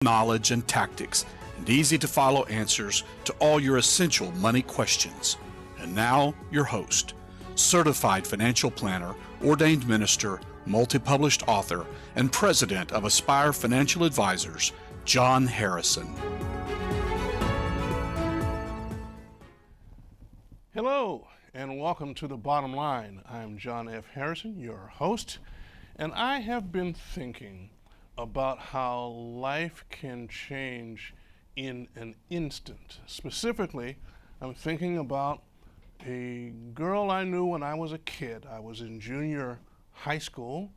knowledge and tactics, and easy to follow answers to all your essential money questions. And now, your host, certified financial planner, ordained minister, multi-published author, and president of Aspire Financial Advisors, John Harrison. Hello, and welcome to The Bottom Line. I'm John F. Harrison, your host, and I have been thinking about how life can change in an instant. Specifically, I'm thinking about a girl I knew when I was a kid. I was in junior high school.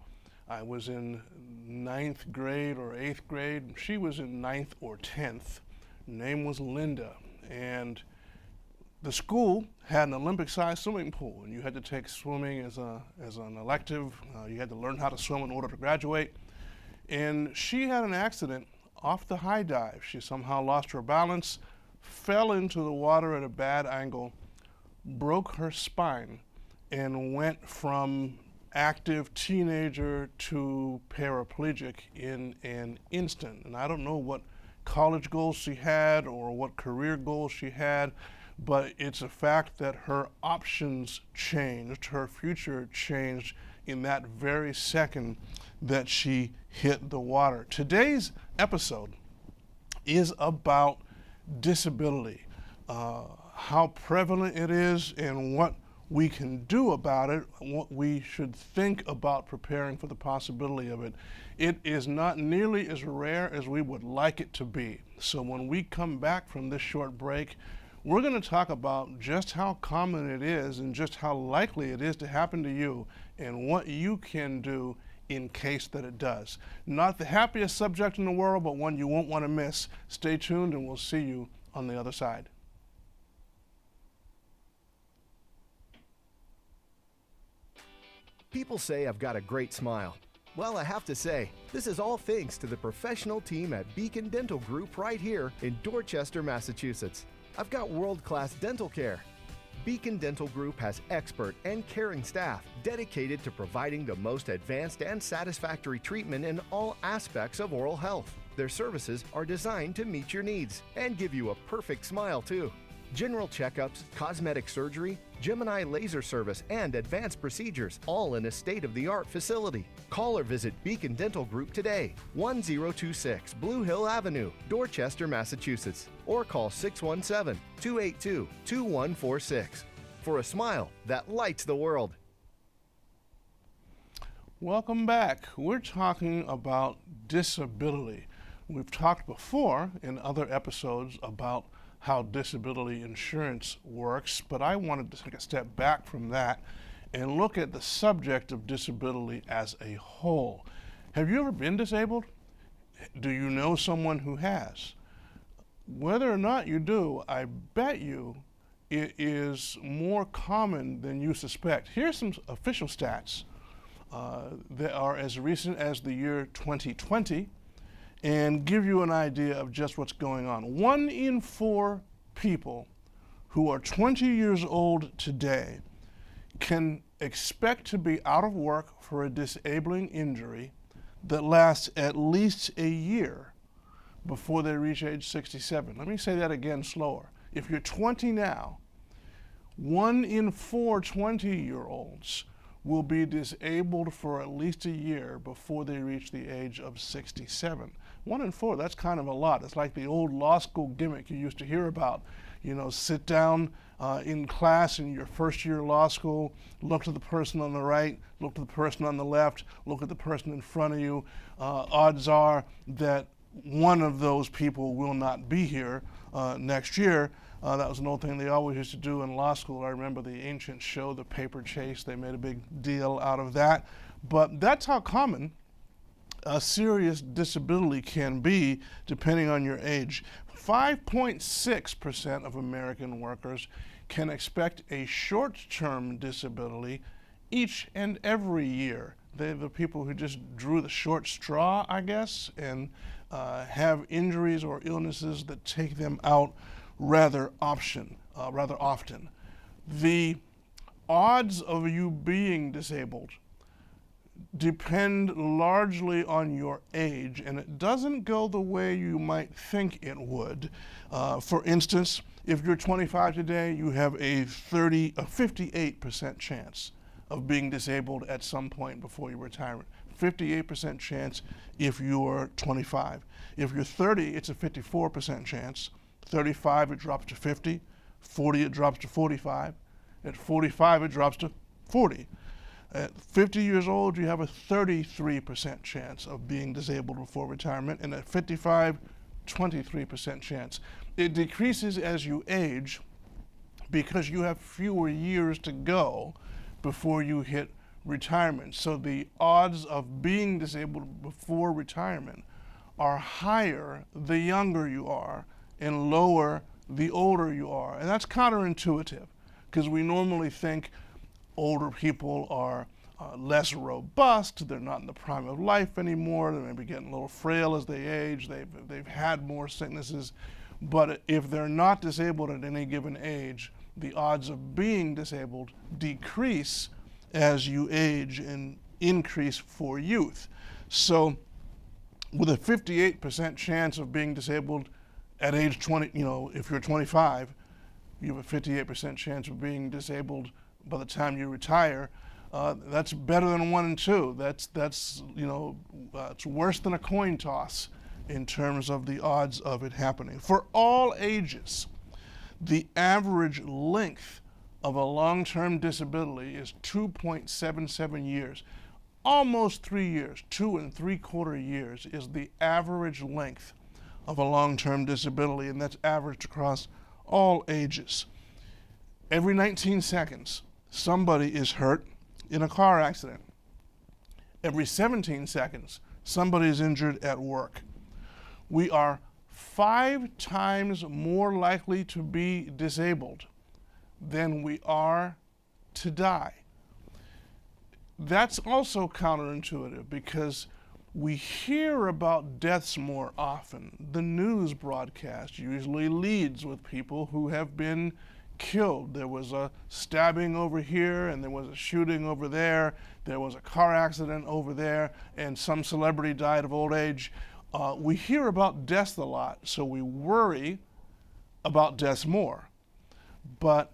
I was in 9th grade or 8th grade. She was in 9th or 10th. Her name was Linda. And the school had an Olympic-sized swimming pool, and you had to take swimming as an elective. You had to learn how to swim in order to graduate. And she had an accident off the high dive. She somehow lost her balance, fell into the water at a bad angle, broke her spine, and went from active teenager to paraplegic in an instant. And I don't know what college goals she had or what career goals she had, but it's a fact that her options changed, her future changed in that very second that she hit the water. Today's episode is about disability, how prevalent it is and what we can do about it, what we should think about preparing for the possibility of it. It is not nearly as rare as we would like it to be. So when we come back from this short break, we're going to talk about just how common it is and just how likely it is to happen to you and what you can do in case that it does. Not the happiest subject in the world, but one you won't want to miss. Stay tuned and we'll see you on the other side. People say I've got a great smile. Well, I have to say, this is all thanks to the professional team at Beacon Dental Group right here in Dorchester, Massachusetts. I've got world-class dental care. Beacon Dental Group has expert and caring staff dedicated to providing the most advanced and satisfactory treatment in all aspects of oral health. Their services are designed to meet your needs and give you a perfect smile, too. General checkups, cosmetic surgery, Gemini laser service, and advanced procedures, all in a state-of-the-art facility. Call or visit Beacon Dental Group today, 1026 Blue Hill Avenue, Dorchester, Massachusetts, or call 617-282-2146 for a smile that lights the world. Welcome back. We're talking about disability. We've talked before in other episodes about how disability insurance works, but I wanted to take a step back from that and look at the subject of disability as a whole. Have you ever been disabled? Do you know someone who has? Whether or not you do, I bet you it is more common than you suspect. Here's some official stats that are as recent as the year 2020 and give you an idea of just what's going on. 1 in 4 people who are 20 years old today can expect to be out of work for a disabling injury that lasts at least a year before they reach age 67. Let me say that again slower. If you're 20 now, 1 in 4 20-year-olds will be disabled for at least a year before they reach the age of 67. 1 in 4, that's kind of a lot. It's like the old law school gimmick you used to hear about. You know, sit down in class in your first year of law school, look to the person on the right, look to the person on the left, look at the person in front of you. Odds are that one of those people will not be here next year. That was an old thing they always used to do in law school. I remember the ancient show, The Paper Chase. They made a big deal out of that. But that's how common a serious disability can be depending on your age. 5.6% of American workers can expect a short-term disability each and every year. They're the people who just drew the short straw, I guess, and have injuries or illnesses that take them out rather often. The odds of you being disabled depend largely on your age, and it doesn't go the way you might think it would. For instance, if you're 25 today, you have a 58% chance of being disabled at some point before your retirement. 58% chance if you're 25. If you're 30, it's a 54% chance. 35, it drops to 50. 40, it drops to 45. At 45, it drops to 40. At 50 years old, you have a 33% chance of being disabled before retirement, and at 55, 23% chance. It decreases as you age because you have fewer years to go before you hit retirement. So the odds of being disabled before retirement are higher the younger you are and lower the older you are. And that's counterintuitive because we normally think older people are less robust, they're not in the prime of life anymore, they may be getting a little frail as they age, they've had more sicknesses. But if they're not disabled at any given age, the odds of being disabled decrease as you age and increase for youth. So with a 58% chance of being disabled at age 20, if you're 25, you have a 58% chance of being disabled by the time you retire. That's better than 1 in 2. It's worse than a coin toss in terms of the odds of it happening. For all ages, the average length of a long-term disability is 2.77 years. Almost 3 years, 2 3/4 years is the average length of a long-term disability, and that's averaged across all ages. Every 19 seconds, somebody is hurt in a car accident. Every 17 seconds, somebody is injured at work. We are 5 times more likely to be disabled than we are to die. That's also counterintuitive because we hear about deaths more often. The news broadcast usually leads with people who have been killed. There was a stabbing over here, and there was a shooting over there. There was a car accident over there, and some celebrity died of old age. We hear about deaths a lot, so we worry about deaths more. But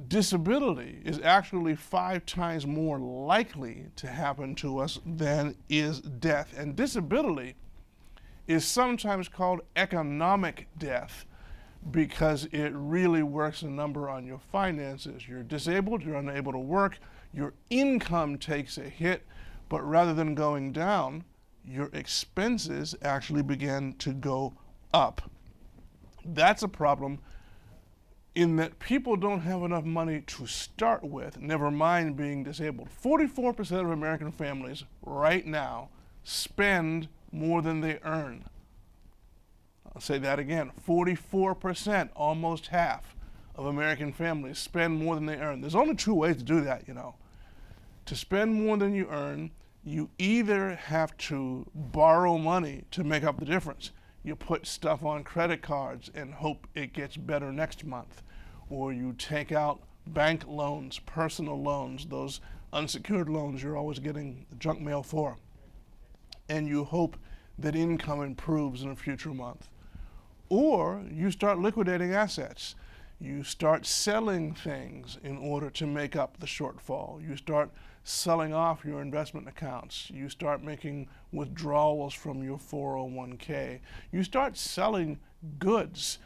disability is actually 5 times more likely to happen to us than is death. And disability is sometimes called economic death because it really works a number on your finances. You're disabled, you're unable to work, your income takes a hit, but rather than going down, your expenses actually begin to go up. That's a problem in that people don't have enough money to start with, never mind being disabled. 44% of American families right now spend more than they earn. I'll say that again, 44%, almost half of American families spend more than they earn. There's only 2 ways to do that, To spend more than you earn, you either have to borrow money to make up the difference. You put stuff on credit cards and hope it gets better next month. Or you take out bank loans, personal loans, those unsecured loans you're always getting junk mail for. And you hope that income improves in a future month. Or you start liquidating assets. You start selling things in order to make up the shortfall. You start selling off your investment accounts. You start making withdrawals from your 401k. You start selling goods.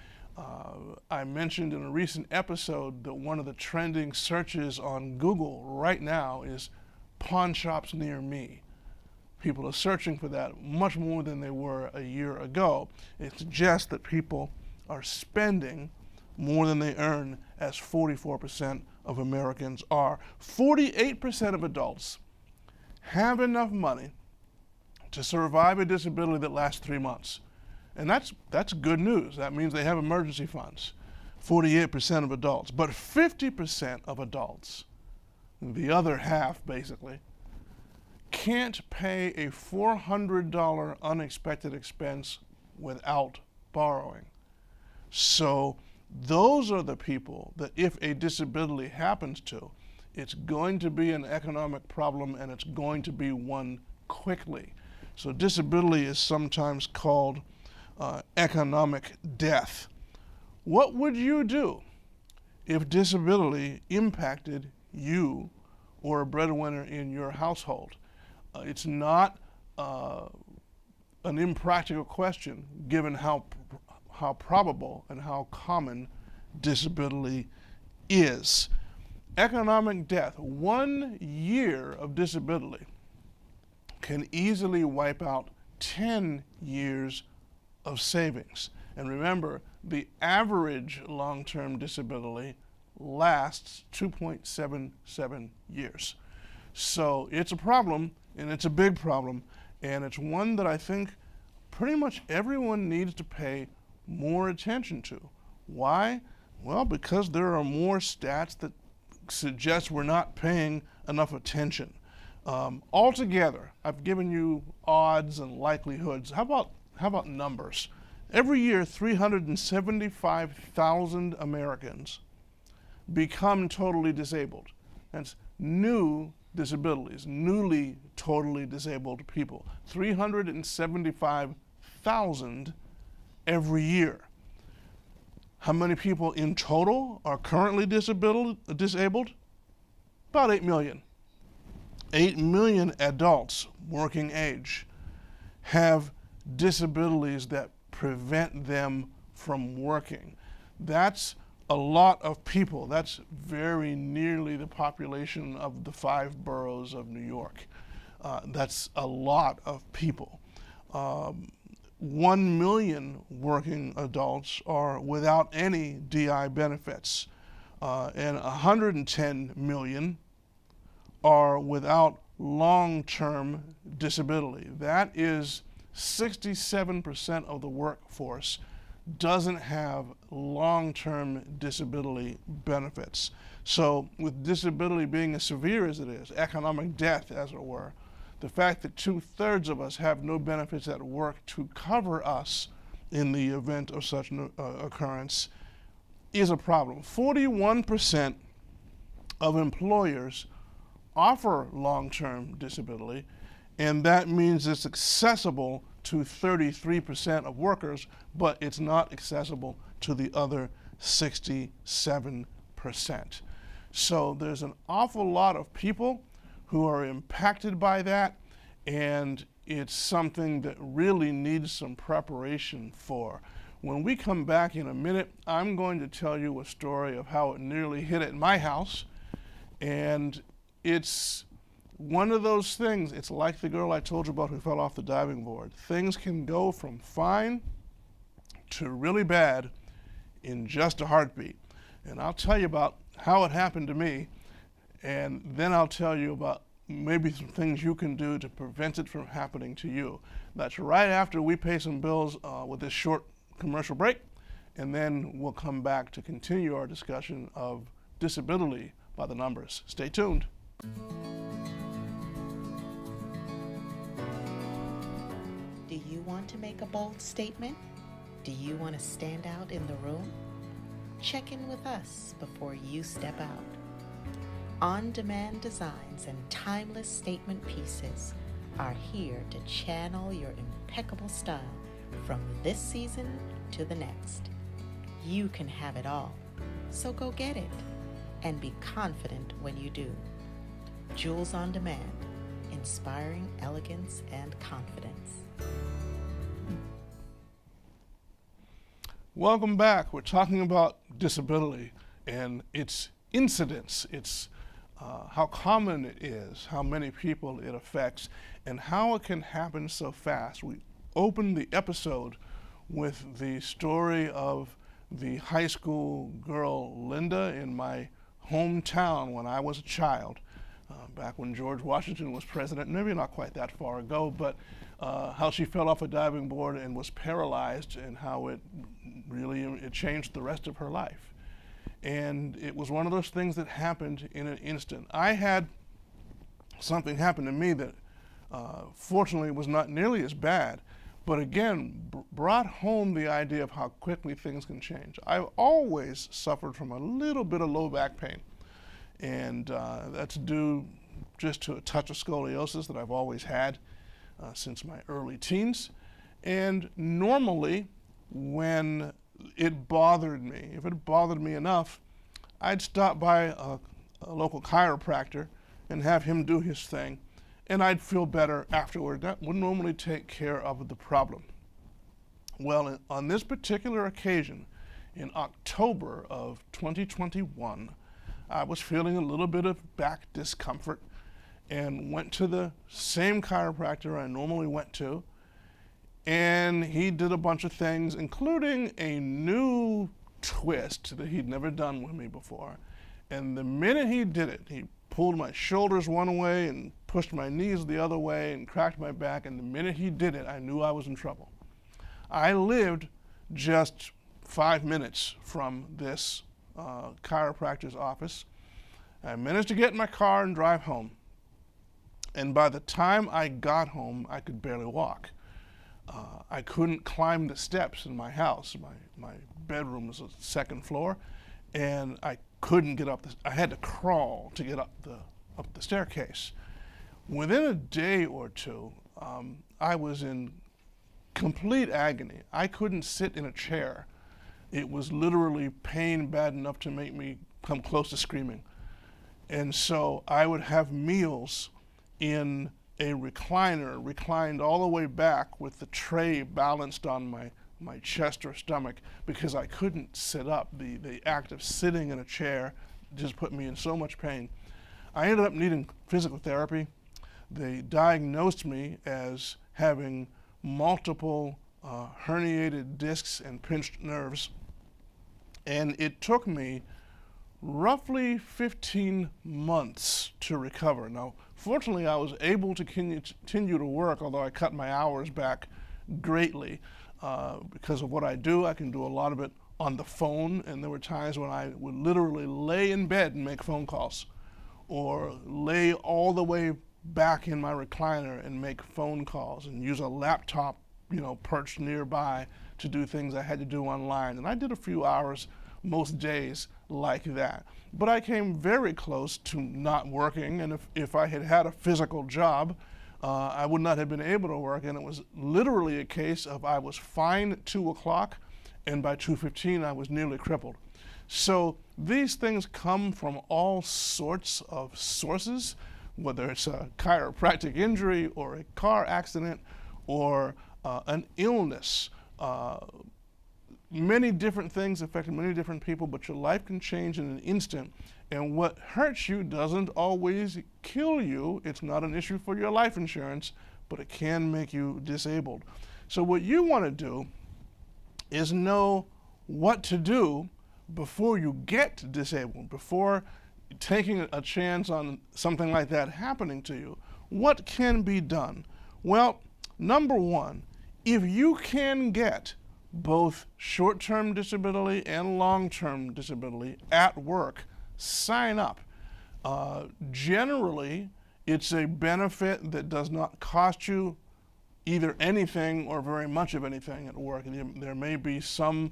I mentioned in a recent episode that one of the trending searches on Google right now is pawn shops near me. People are searching for that much more than they were a year ago. It suggests that people are spending more than they earn, as 44% of Americans are. 48% of adults have enough money to survive a disability that lasts 3 months. And that's good news. That means they have emergency funds. 48% of adults. But 50% of adults, the other half basically, can't pay a $400 unexpected expense without borrowing. So those are the people that if a disability happens to, It's going to be an economic problem, and it's going to be one quickly. So disability is sometimes called economic death. What would you do if disability impacted you or a breadwinner in your household? It's not an impractical question given how probable and how common disability is. Economic death, 1 year of disability can easily wipe out 10 years of savings. And remember, the average long-term disability lasts 2.77 years. So it's a problem, and it's a big problem, and it's one that I think pretty much everyone needs to pay more attention to. Why? Well, because there are more stats that suggest we're not paying enough attention. Altogether, I've given you odds and likelihoods. How about numbers? Every year, 375,000 Americans become totally disabled. That's new disabilities, newly totally disabled people. 375,000 every year. How many people in total are currently disabled? About 8 million. 8 million adults working age have disabilities that prevent them from working. That's a lot of people. That's very nearly the population of the 5 boroughs of New York. That's a lot of people. 1 million working adults are without any DI benefits, and 110 million are without long-term disability. That is 67% of the workforce doesn't have long-term disability benefits. So with disability being as severe as it is, economic death as it were, the fact that 2/3 of us have no benefits at work to cover us in the event of such an occurrence is a problem. 41% of employers offer long-term disability, and that means it's accessible to 33% of workers, but it's not accessible to the other 67%. So there's an awful lot of people who are impacted by that, and it's something that really needs some preparation for. When we come back in a minute, I'm going to tell you a story of how it nearly hit at my house, and it's one of those things. It's like the girl I told you about who fell off the diving board. Things can go from fine to really bad in just a heartbeat. And I'll tell you about how it happened to me, and then I'll tell you about maybe some things you can do to prevent it from happening to you. That's right after we pay some bills with this short commercial break, and then we'll come back to continue our discussion of disability by the numbers. Stay tuned. Do you want to make a bold statement? Do you want to stand out in the room? Check in with us before you step out. On-demand designs and timeless statement pieces are here to channel your impeccable style from this season to the next. You can have it all, so go get it and be confident when you do. Jewels on Demand, inspiring elegance and confidence. Welcome back. We're talking about disability and its incidence, its how common it is, how many people it affects, and how it can happen so fast. We opened the episode with the story of the high school girl Linda in my hometown when I was a child, back when George Washington was president, maybe not quite that far ago, but how she fell off a diving board and was paralyzed, and how it changed the rest of her life. And it was one of those things that happened in an instant. I had something happen to me that fortunately was not nearly as bad, but again brought home the idea of how quickly things can change. I've always suffered from a little bit of low back pain, And that's due just to a touch of scoliosis that I've always had since my early teens. And normally, when it bothered me, if it bothered me enough, I'd stop by a local chiropractor and have him do his thing, and I'd feel better afterward. That would normally take care of the problem. Well, on this particular occasion, in October of 2021, I was feeling a little bit of back discomfort and went to the same chiropractor I normally went to, and he did a bunch of things, including a new twist that he'd never done with me before. And the minute he did it, he pulled my shoulders one way and pushed my knees the other way and cracked my back, and the minute he did it, I knew I was in trouble. I lived just 5 minutes from this chiropractor's office. I managed to get in my car and drive home. And by the time I got home, I could barely walk. I couldn't climb the steps in my house. My bedroom was on the second floor, and I couldn't get up. I had to crawl to get up the staircase. Within a day or two, I was in complete agony. I couldn't sit in a chair. It was literally pain bad enough to make me come close to screaming. And so I would have meals in a recliner, reclined all the way back with the tray balanced on my chest or stomach, because I couldn't sit up. The act of sitting in a chair just put me in so much pain. I ended up needing physical therapy. They diagnosed me as having multiple herniated discs and pinched nerves. And it took me roughly 15 months to recover. Now, fortunately, I was able to continue to work, although I cut my hours back greatly. Because of what I do, I can do a lot of it on the phone, and there were times when I would literally lay in bed and make phone calls, or lay all the way back in my recliner and make phone calls, and use a laptop, perched nearby to do things I had to do online. And I did a few hours most days like that. But I came very close to not working, and if I had had a physical job, I would not have been able to work. And it was literally a case of I was fine at 2 o'clock, and by 2:15 I was nearly crippled. So these things come from all sorts of sources, whether it's a chiropractic injury or a car accident or an illness. Many different things affect many different people, but your life can change in an instant. And what hurts you doesn't always kill you. It's not an issue for your life insurance, but it can make you disabled. So what you want to do is know what to do before you get disabled, before taking a chance on something like that happening to you. What can be done? Well, number one, if you can get both short-term disability and long-term disability at work, sign up. Generally, it's a benefit that does not cost you either anything or very much of anything at work. There may be some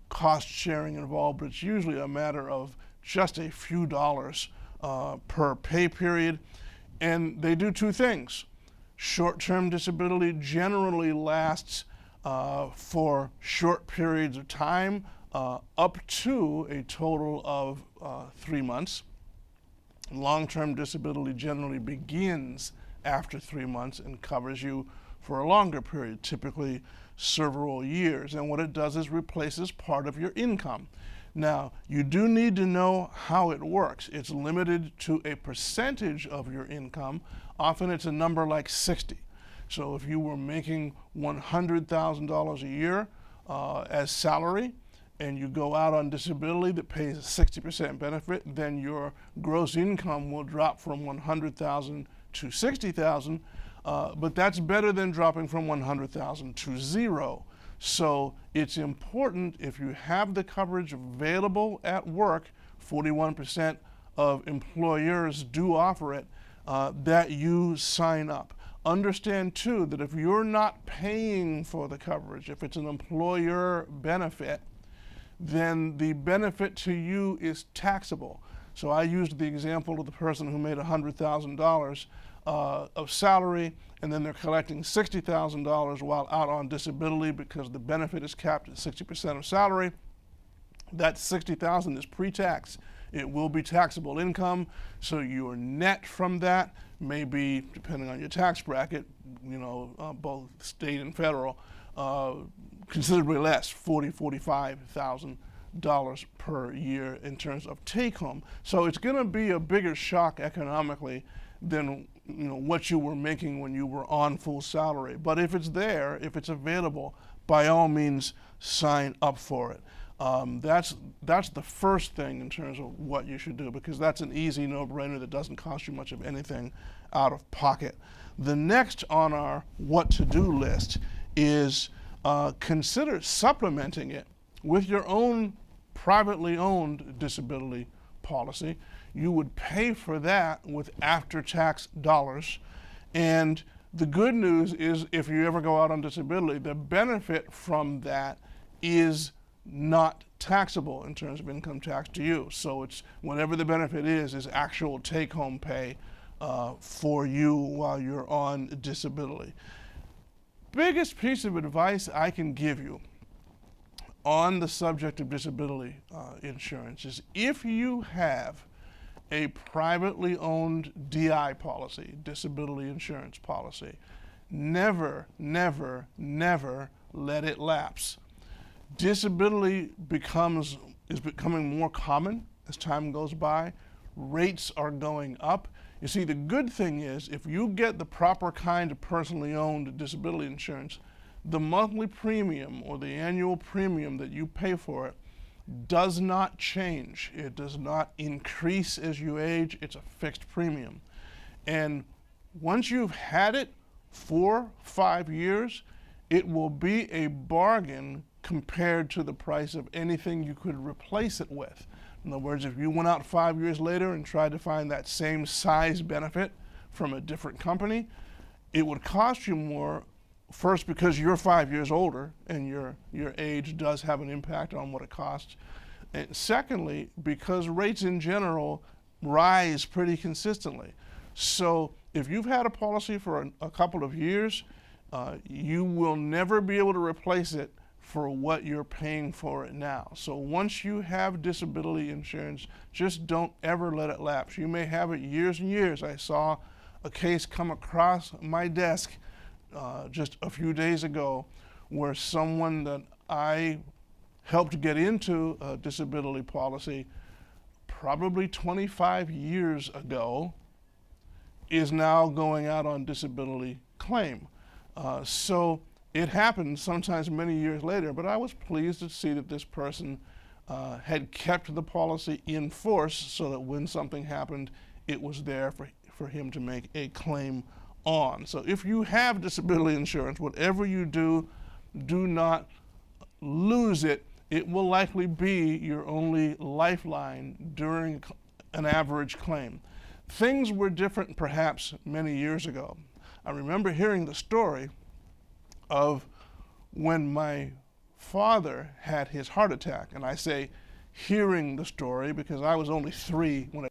cost sharing involved, but it's usually a matter of just a few dollars per pay period. And they do two things. Short-term disability generally lasts for short periods of time, up to a total of 3 months. Long-term disability generally begins after 3 months and covers you for a longer period, typically several years. And what it does is replaces part of your income. Now, you do need to know how it works. It's limited to a percentage of your income. Often it's a number like 60. So if you were making $100,000 a year as salary, and you go out on disability that pays a 60% benefit, then your gross income will drop from $100,000 to $60,000, but that's better than dropping from $100,000 to zero. So it's important, if you have the coverage available at work, 41% of employers do offer it, that you sign up. Understand too that if you're not paying for the coverage, if it's an employer benefit, then the benefit to you is taxable. So I used the example of the person who made $100,000 of salary, and then they're collecting $60,000 while out on disability because the benefit is capped at 60% of salary. That $60,000 is pre-tax. It will be taxable income, so your net from that may be, depending on your tax bracket, both state and federal, considerably less, $45,000 per year in terms of take home. So it's going to be a bigger shock economically than what you were making when you were on full salary. But if it's there, if it's available, by all means sign up for it. That's the first thing in terms of what you should do, because that's an easy no-brainer that doesn't cost you much of anything out of pocket. The next on our what to do list is consider supplementing it with your own privately owned disability policy. You would pay for that with after-tax dollars. And the good news is, if you ever go out on disability, the benefit from that is not taxable in terms of income tax to you. So it's whatever the benefit is actual take-home pay for you while you're on disability. Biggest piece of advice I can give you on the subject of disability insurance is, if you have a privately owned DI policy, disability insurance policy, never, never, never let it lapse. Disability is becoming more common as time goes by. Rates are going up. You see, the good thing is, if you get the proper kind of personally owned disability insurance, the monthly premium or the annual premium that you pay for it does not change. It does not increase as you age. It's a fixed premium. And once you've had it 4-5 years, it will be a bargain compared to the price of anything you could replace it with. In other words, if you went out 5 years later and tried to find that same size benefit from a different company, it would cost you more, first because you're 5 years older and your age does have an impact on what it costs. And secondly, because rates in general rise pretty consistently. So if you've had a policy for a couple of years, you will never be able to replace it for what you're paying for it now. So once you have disability insurance, just don't ever let it lapse. You may have it years and years. I saw a case come across my desk just a few days ago where someone that I helped get into a disability policy probably 25 years ago is now going out on disability claim. So it happened sometimes many years later, but I was pleased to see that this person had kept the policy in force so that when something happened, it was there for him to make a claim on. So if you have disability insurance, whatever you do, do not lose it. It will likely be your only lifeline during an average claim. Things were different perhaps many years ago. I remember hearing the story of when my father had his heart attack, and I say hearing the story because I was only 3 when